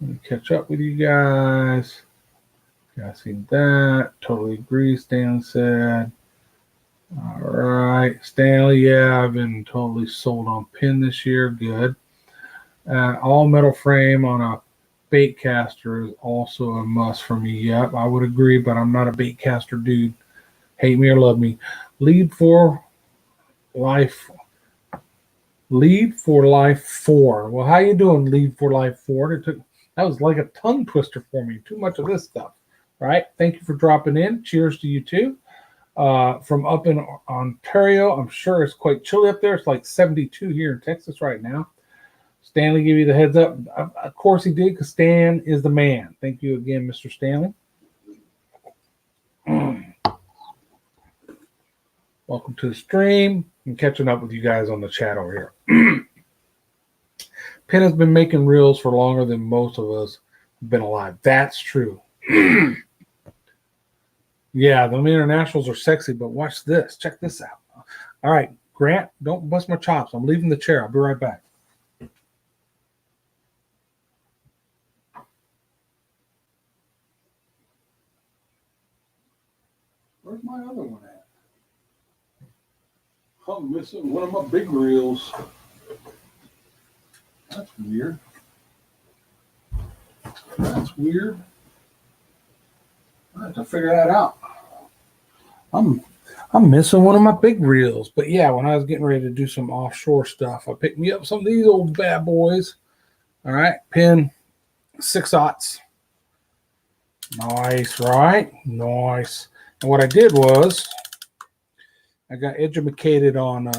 Let me catch up with you guys. I seen that. Totally agree, Stanley said. All right. Stanley, yeah, I've been totally sold on Penn this year. Good. All metal frame on a bait caster is also a must for me. Yep, I would agree, but I'm not a bait caster dude. Hate me or love me. Lead for Life 4. Well, how you doing, Lead for Life 4? That was like a tongue twister for me. Too much of this stuff. All right. Thank you for dropping in. Cheers to you too. From up in Ontario, I'm sure it's quite chilly up there. It's like 72 here in Texas right now. Stanley gave you the heads up. Of course he did, because Stan is the man. Thank you again, Mr. Stanley. Welcome to the stream. I'm catching up with you guys on the chat over here. Penn has been making reels for longer than most of us have been alive. That's true. Yeah, the internationals are sexy, but watch this. Check this out. All right, Grant, don't bust my chops. I'm leaving the chair. I'll be right back. Where's my other one at? I'm missing one of my big reels. That's weird. I have to figure that out. I'm missing one of my big reels. But yeah, when I was getting ready to do some offshore stuff, I picked me up some of these old bad boys. All right, Penn 6/0. Nice, right? Nice. And what I did was I got educated on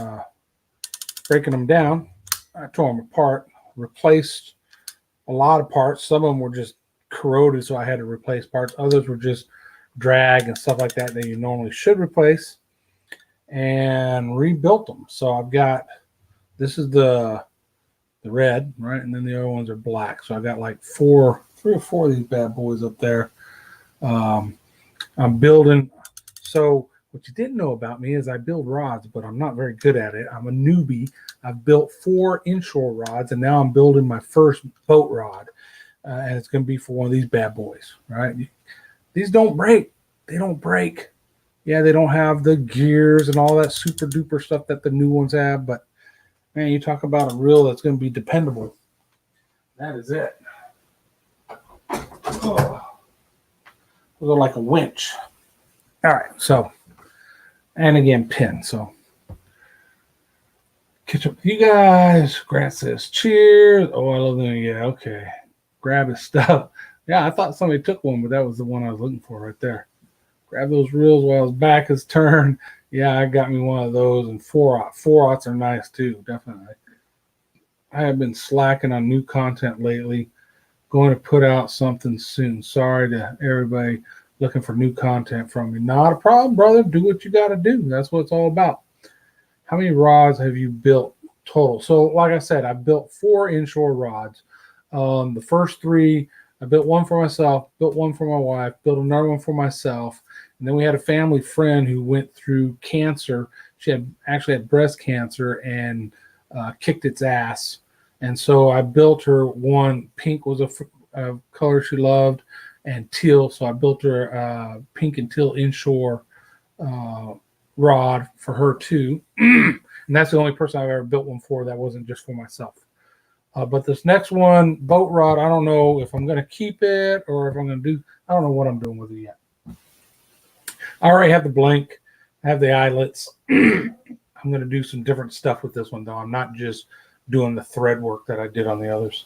breaking them down. I tore them apart, replaced a lot of parts. Some of them were just corroded, so I had to replace parts. Others were just drag and stuff like that you normally should replace, and rebuilt them. So I've got, this is the red, right? And then the other ones are black. So I got like 3 or 4 of these bad boys up there. I'm building. So what you didn't know about me is I build rods, but I'm not very good at it. I'm a newbie. I've built 4 inshore rods, and now I'm building my first boat rod. And it's going to be for one of these bad boys, right? These don't break. They don't break. Yeah, they don't have the gears and all that super duper stuff that the new ones have. But, man, you talk about a reel that's going to be dependable. That is it. Oh. Those are like a winch. All right, so, and again, Penn. So, catch up with you guys. Grant says, cheers. Oh, I love them. Yeah, okay. Grab his stuff. Yeah, I thought somebody took one, but that was the one I was looking for right there. Grab those reels while his back is turned. Yeah, I got me one of those. And 4/0s are nice too, definitely. I have been slacking on new content lately. Going to put out something soon. Sorry to everybody looking for new content from me. Not a problem, brother. Do what you got to do. That's what it's all about. how many rods have you built total? So, like I said, I built 4 inshore rods. The first 3, I built one for myself, built one for my wife, built another one for myself. And then we had a family friend who went through cancer. She had actually had breast cancer and kicked its ass. And so I built her one. Pink was a color she loved, and teal. So I built her pink and teal inshore rod for her too. And that's the only person I've ever built one for that wasn't just for myself. But this next one, boat rod, I don't know if I'm going to keep it or if I'm going to do, I don't know what I'm doing with it yet. I already have the blank, I have the eyelets. I'm going to do some different stuff with this one, though. I'm not just doing the thread work that I did on the others.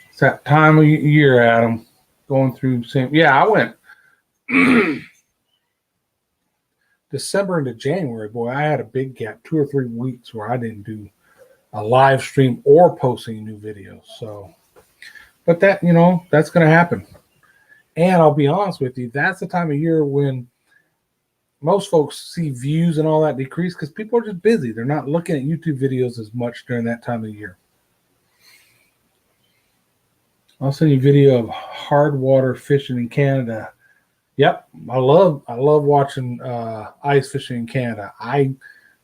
It's that time of year, Adam, going through same. Yeah, I went December into January. Boy, I had a big gap, 2 or 3 weeks where I didn't do a live stream or posting new videos. So, but that, that's going to happen. And I'll be honest with you, that's the time of year when most folks see views and all that decrease because people are just busy. They're not looking at YouTube videos as much during that time of year. I'll send you a video of hard water fishing in Canada. Yep, I love watching ice fishing in Canada. I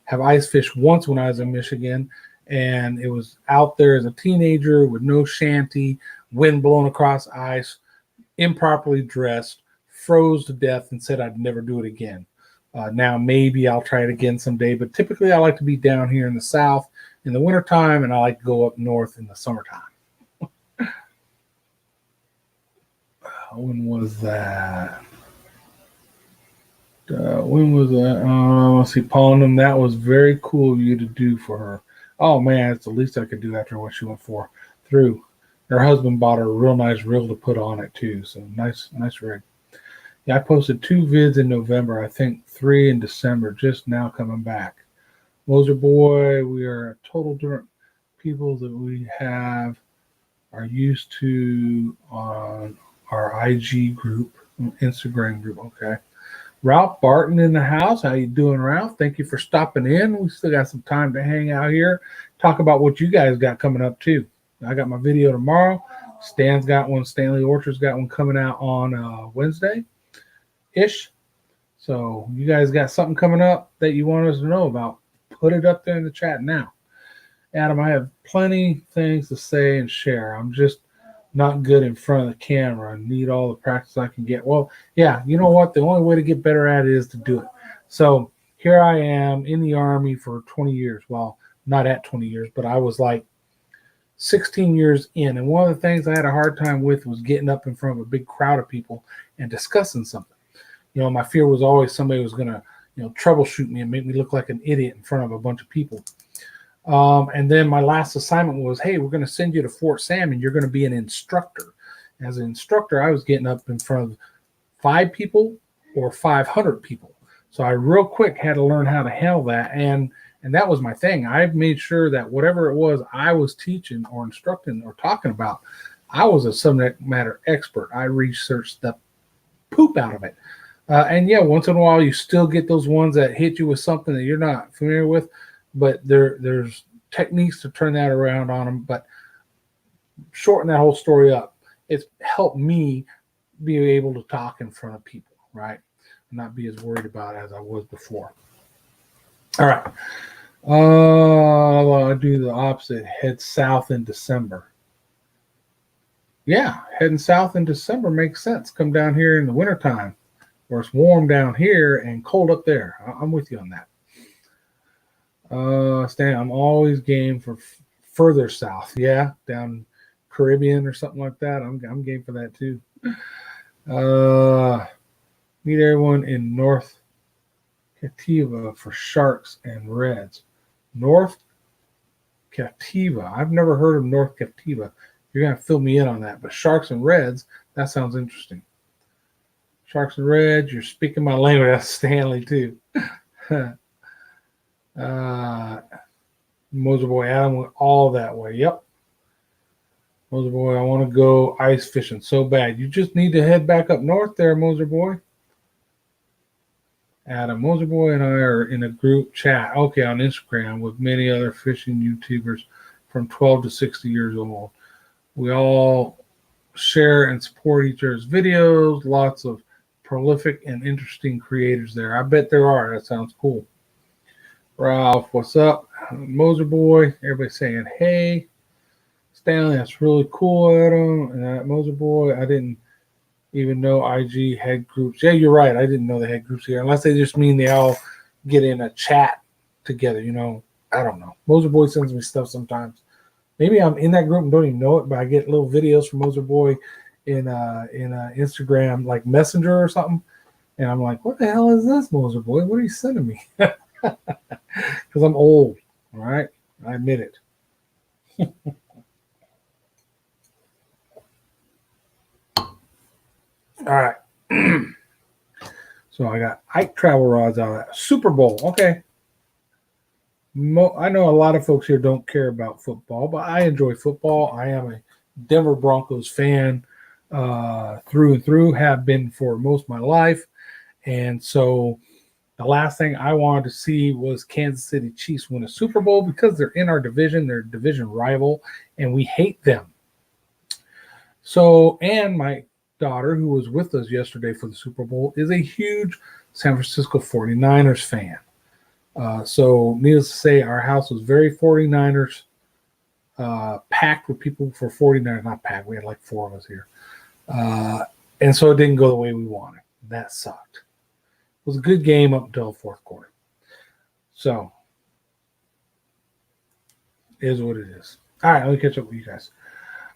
have ice fished once when I was in Michigan, and it was out there as a teenager with no shanty, wind blowing across ice, improperly dressed, froze to death, and said I'd never do it again. Now maybe I'll try it again someday, but typically I like to be down here in the South in the wintertime, and I like to go up north in the summertime. When was that? When was that? Let's see, Paulinum. That was very cool of you to do for her. Oh man, it's the least I could do after what she went through. Her husband bought her a real nice reel to put on it too. So nice rig. Yeah, I posted 2 vids in November. I think 3 in December. Just now coming back. Moser Boy, we are total different people that we are used to on our IG group, Instagram group. Okay. Ralph Barton in the house. How you doing, Ralph? Thank you for stopping in. We still got some time to hang out here, talk about what you guys got coming up too. I got my video tomorrow. Stan's got one. Stanley Orchard's got one coming out on Wednesday-ish. So you guys got something coming up that you want us to know about, put it up there in the chat now. Adam, I have plenty things to say and share. I'm just not good in front of the camera. I need all the practice I can get. Well, yeah, you know what? The only way to get better at it is to do it. So here I am in the Army for 20 years. Well, not at 20 years, but I was like 16 years in. And one of the things I had a hard time with was getting up in front of a big crowd of people and discussing something. My fear was always somebody was going to, troubleshoot me and make me look like an idiot in front of a bunch of people. And then my last assignment was, hey, we're going to send you to Fort Sam and you're going to be an instructor. As an instructor, I was getting up in front of 5 people or 500 people. So I real quick had to learn how to handle that. And that was my thing. I made sure that whatever it was I was teaching or instructing or talking about, I was a subject matter expert. I researched the poop out of it. And yeah, once in a while, you still get those ones that hit you with something that you're not familiar with. But there's techniques to turn that around on them. But shorten that whole story up. It's helped me be able to talk in front of people, right? And not be as worried about it as I was before. All right. I do the opposite. Head south in December. Yeah, heading south in December makes sense. Come down here in the wintertime where it's warm down here and cold up there. I'm with you on that. Stan, I'm always game for further south. Yeah, down Caribbean or something like that. I'm game for that too. Meet everyone in North Captiva for sharks and reds. North Captiva. I've never heard of North Captiva. You're gonna fill me in on that. But sharks and reds, that sounds interesting. Sharks and reds. You're speaking my language. That's Stanley too. Moser Boy Adam went all that way. Yep. Moser Boy, I want to go ice fishing so bad. You just need to head back up north there, Moser Boy. Adam Moserboy and I are in a group chat, okay, on Instagram with many other fishing YouTubers from 12 to 60 years old. We all share and support each other's videos. Lots of prolific and interesting creators there. I bet there are. That sounds cool. Ralph, what's up? Moserboy, everybody saying hey. Stanley, that's really cool, Adam. And Moserboy, I didn't even know IG had groups. Yeah, you're right. I didn't know they had groups here, unless they just mean they all get in a chat together. I don't know. Moserboy sends me stuff sometimes. Maybe I'm in that group and don't even know it, but I get little videos from Moserboy in Instagram, like Messenger or something, and I'm like, what the hell is this, Moserboy? What are you sending me? Because I'm old, all right? I admit it. All right. So I got Ike travel rods out of that. Super Bowl. Okay. I know a lot of folks here don't care about football, but I enjoy football. I am a Denver Broncos fan through and through, have been for most of my life. And so the last thing I wanted to see was Kansas City Chiefs win a Super Bowl because they're in our division. They're a division rival, and we hate them. So, and my daughter, who was with us yesterday for the Super Bowl, is a huge San Francisco 49ers fan. So needless to say, our house was very 49ers packed with people for 49ers. Not packed. We had like 4 of us here. And so it didn't go the way we wanted. That sucked. It was a good game up until the fourth quarter. So it is what it is. All right, let me catch up with you guys.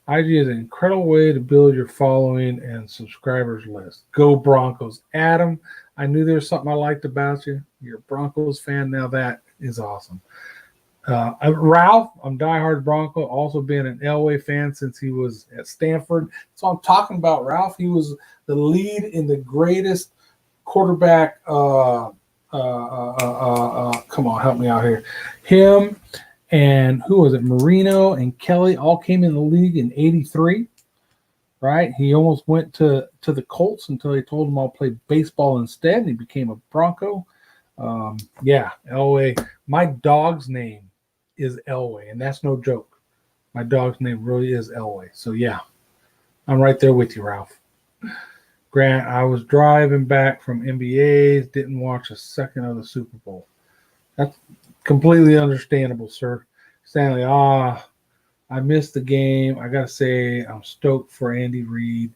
IG is an incredible way to build your following and subscribers list. Go Broncos. Adam, I knew there was something I liked about you. You're a Broncos fan. Now that is awesome. Ralph, I'm diehard Bronco, also been an Elway fan since he was at Stanford. So I'm talking about Ralph. He was the lead in the greatest quarterback. Come on, help me out here. Him and who was it? Marino and Kelly all came in the league in '83, right? He almost went to the Colts until they told him I'll play baseball instead, and he became a Bronco. Yeah, Elway. My dog's name is Elway, and that's no joke. My dog's name really is Elway. So, yeah, I'm right there with you, Ralph. Grant, I was driving back from NBAs, didn't watch a second of the Super Bowl. That's completely understandable, sir. Stanley, I missed the game. I got to say, I'm stoked for Andy Reid,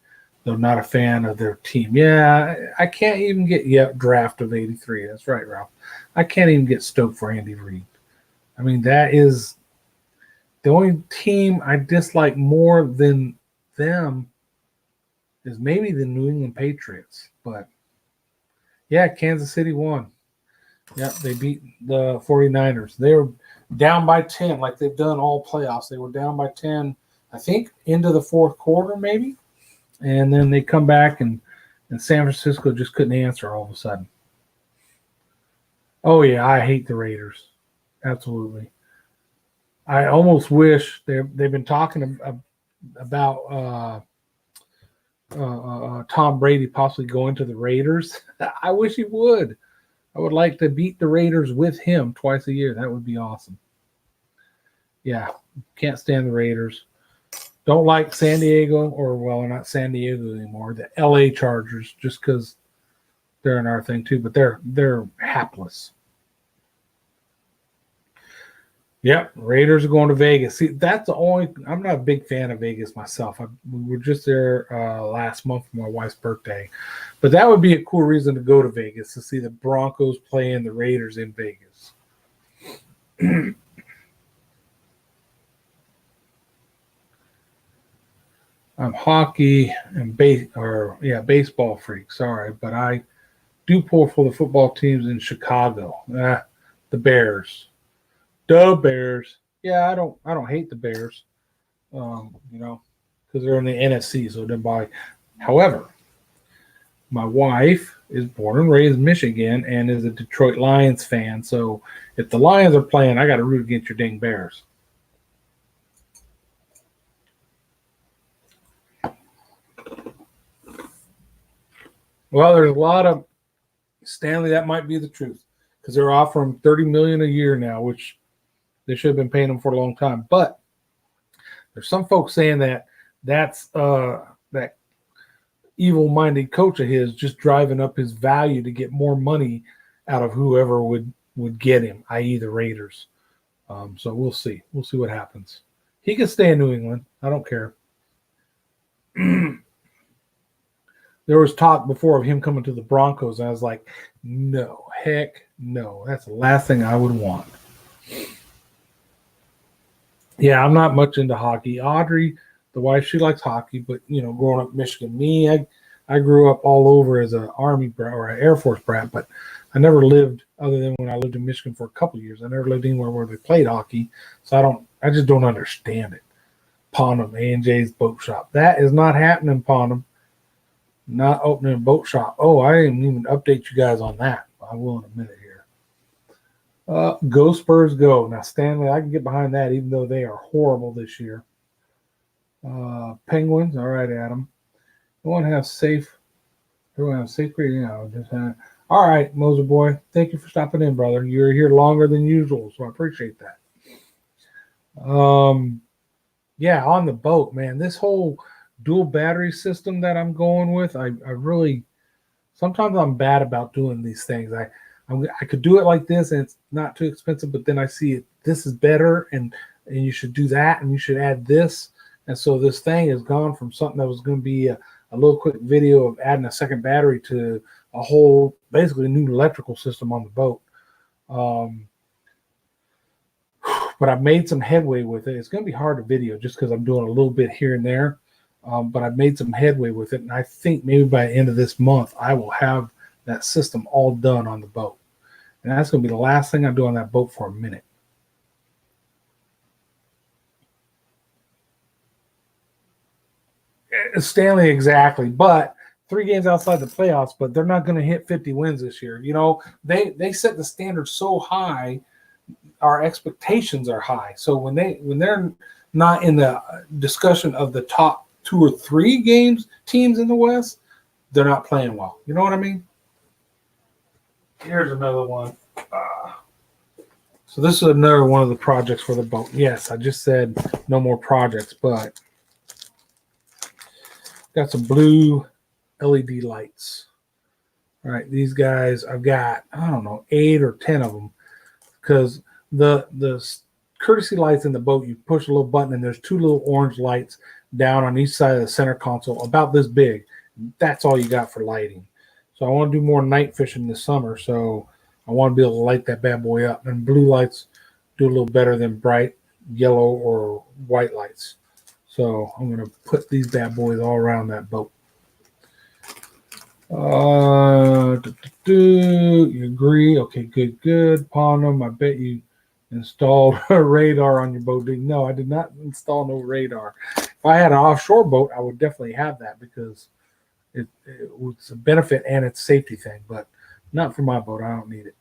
though not a fan of their team. Yeah, I can't even get draft of 83. That's right, Ralph. I can't even get stoked for Andy Reid. I mean, that is the only team I dislike more than them is maybe the New England Patriots. But, yeah, Kansas City won. Yeah, they beat the 49ers. They were down by 10 like they've done all playoffs. They were down by 10, I think, into the fourth quarter maybe. And then they come back, and San Francisco just couldn't answer all of a sudden. Oh, yeah, I hate the Raiders. Absolutely. I almost wish they've been talking about Tom Brady possibly going to the Raiders. I wish he would. I would like to beat the Raiders with him twice a year. That would be awesome. Yeah, can't stand the Raiders. Don't like San Diego, or, well, not San Diego anymore, the LA Chargers, just because they're in our thing too, but they're hapless. Yep, Raiders are going to Vegas. See, that's the only. I'm not a big fan of Vegas myself. We were just there last month for my wife's birthday, but that would be a cool reason to go to Vegas, to see the Broncos playing the Raiders in Vegas. I'm hockey and baseball freak. Sorry, but I do pull for the football teams in Chicago. The Bears. The Bears. Yeah, I don't hate the Bears. Because they're in the NFC, so it didn't bother. However, my wife is born and raised in Michigan and is a Detroit Lions fan. So if the Lions are playing, I got to root against your dang Bears. Well, there's a lot of Stanley, that might be the truth because they're offering $30 million a year now, which they should have been paying him for a long time. But there's some folks saying that that's that evil-minded coach of his just driving up his value to get more money out of whoever would get him, i.e. the Raiders. So we'll see. We'll see what happens. He can stay in New England. I don't care. There was talk before of him coming to the Broncos, and I was like, no, heck no. That's the last thing I would want. Yeah, I'm not much into hockey. Audrey, the wife, she likes hockey, but, growing up in Michigan, I grew up all over as an Army brat or an Air Force brat, but I never lived, other than when I lived in Michigan for a couple of years, I never lived anywhere where they played hockey, so I just don't understand it. Ponham, A&J's Boat Shop. That is not happening, Ponham. Not opening a boat shop. Oh, I didn't even update you guys on that. I will in a minute here. Go Spurs go. Now, Stanley, I can get behind that, even though they are horrible this year. Penguins. All right, Adam. Everyone have safe reading. All right, Moser boy. Thank you for stopping in, brother. You're here longer than usual, so I appreciate that. Yeah, on the boat, man. This whole dual battery system that I'm going with, I really, sometimes I'm bad about doing these things. I could do it like this and it's not too expensive, but then I see it, this is better and you should do that and you should add this. And so this thing has gone from something that was going to be a little quick video of adding a second battery to a whole, basically a new electrical system on the boat. But I've made some headway with it. It's going to be hard to video just because I'm doing a little bit here and there. But I've made some headway with it, and I think maybe by the end of this month, I will have that system all done on the boat. And that's going to be the last thing I do on that boat for a minute. Stanley, exactly. But 3 games outside the playoffs, but they're not going to hit 50 wins this year. They set the standard so high, our expectations are high. So when they're not in the discussion of the top 2 or 3 teams in the West, they're not playing well. You know what I mean? Here's another one. So this is another one of the projects for the boat. Yes, I just said no more projects, but got some blue LED lights. All right, these guys, I've got, 8 or 10 of them, because the courtesy lights in the boat, you push a little button and there's 2 little orange lights down on each side of the center console, about this big. That's all you got for lighting. So I want to do more night fishing this summer, so I want to be able to light that bad boy up. And blue lights do a little better than bright yellow or white lights. So I'm going to put these bad boys all around that boat. You agree? Okay, good. Ponham, I bet you installed a radar on your boat. No, I did not install no radar. If I had an offshore boat, I would definitely have that because it's a benefit and it's a safety thing, but not for my boat. I don't need it.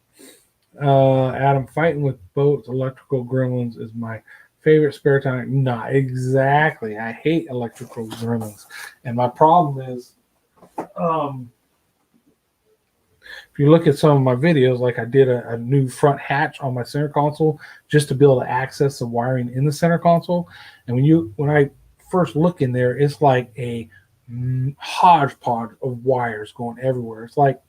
Adam, fighting with boats, electrical gremlins is my favorite spare time. Not exactly. I hate electrical gremlins. And my problem is, if you look at some of my videos, like I did a new front hatch on my center console just to be able to access the wiring in the center console. And when I first look in there, it's like a hodgepodge of wires going everywhere. It's like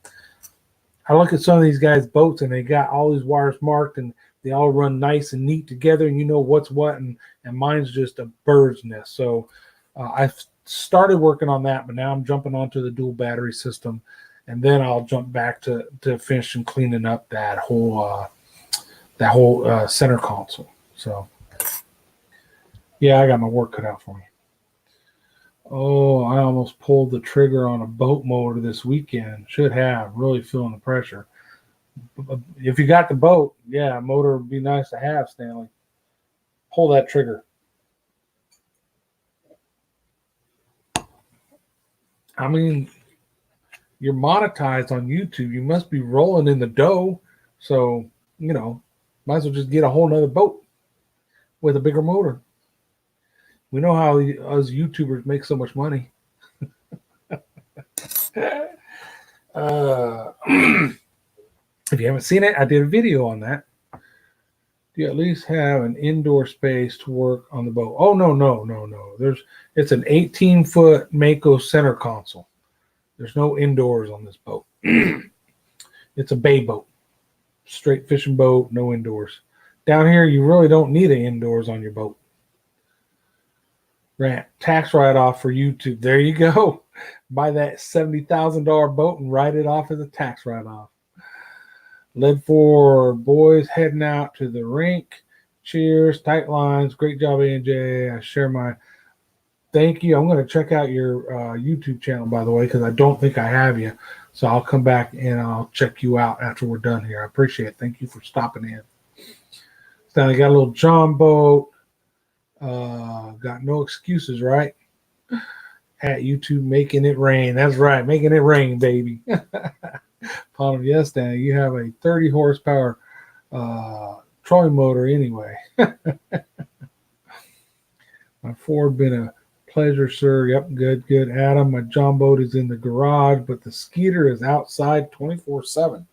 I look at some of these guys' boats and they got all these wires marked and they all run nice and neat together and you know what's what, and mine's just a bird's nest. So I've started working on that, but now I'm jumping onto the dual battery system, and then I'll jump back to finishing cleaning up that whole center console. So yeah, I got my work cut out for me. Oh, I almost pulled the trigger on a boat motor this weekend. Should have. Really feeling the pressure. If you got the boat, yeah, a motor would be nice to have, Stanley. Pull that trigger. I mean, you're monetized on YouTube. You must be rolling in the dough. So, might as well just get a whole nother boat with a bigger motor. We know how us YouTubers make so much money. If you haven't seen it, I did a video on that. Do you at least have an indoor space to work on the boat? Oh, no. It's an 18-foot Mako center console. There's no indoors on this boat. It's a bay boat. Straight fishing boat, no indoors. Down here, you really don't need an indoors on your boat. Right, tax write-off for YouTube. There you go. Buy that $70,000 boat and write it off as a tax write-off. Led for boys heading out to the rink. Cheers, tight lines. Great job, AJ. I share my thank you. I'm going to check out your YouTube channel, by the way, because I don't think I have you. So I'll come back and I'll check you out after we're done here. I appreciate it. Thank you for stopping in. So I got a little John boat. Got no excuses, right? At YouTube, making it rain. That's right, making it rain, baby. Upon yes, Dan, you have a 30 horsepower trolling motor anyway. My Ford been a pleasure, sir. Yep, good. Adam, my John boat is in the garage, but the Skeeter is outside 24/7.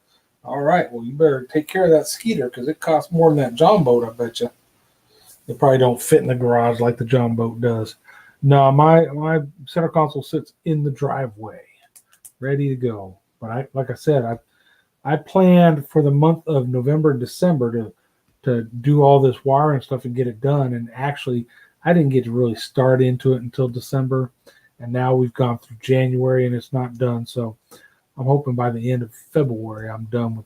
All right, well, you better take care of that Skeeter because it costs more than that John boat, I bet you. They probably don't fit in the garage like the John boat does. No, my center console sits in the driveway, ready to go. But like I said, I planned for the month of November and December to do all this wiring stuff and get it done. And actually, I didn't get to really start into it until December. And now we've gone through January and it's not done. So I'm hoping by the end of February I'm done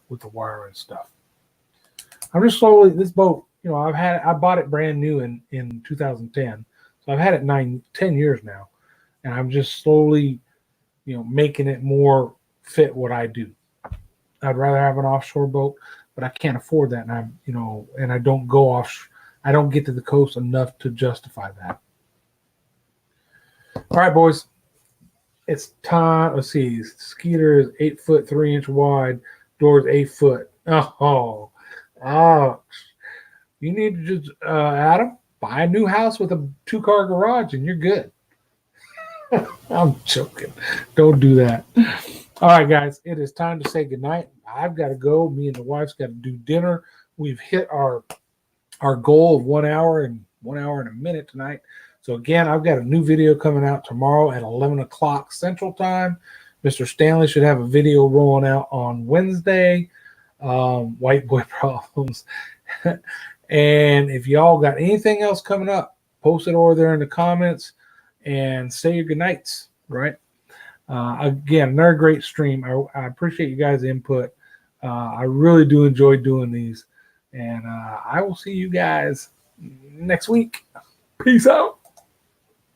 with the wiring stuff. I'm just slowly, this boat, you know, I bought it brand new in 2010. So I've had it 10 years now. And I'm just slowly, you know, making it more fit what I do. I'd rather have an offshore boat, but I can't afford that. And I don't go off. I don't get to the coast enough to justify that. All right, boys. It's time. Let's see. Skeeter is 8 foot 3 inch wide. Doors 8 foot. Oh. You need to just, Adam, buy a new house with a 2-car garage and you're good. I'm joking. Don't do that. All right, guys. It is time to say goodnight. I've got to go. Me and the wife's got to do dinner. We've hit our goal of 1 hour and 1 hour and a minute tonight. So again, I've got a new video coming out tomorrow at 11 o'clock Central Time. Mr. Stanley should have a video rolling out on Wednesday. White Boy Problems. And if y'all got anything else coming up, post it over there in the comments and say your goodnights, right? Again, another great stream. I appreciate you guys' input. I really do enjoy doing these. And I will see you guys next week. Peace out.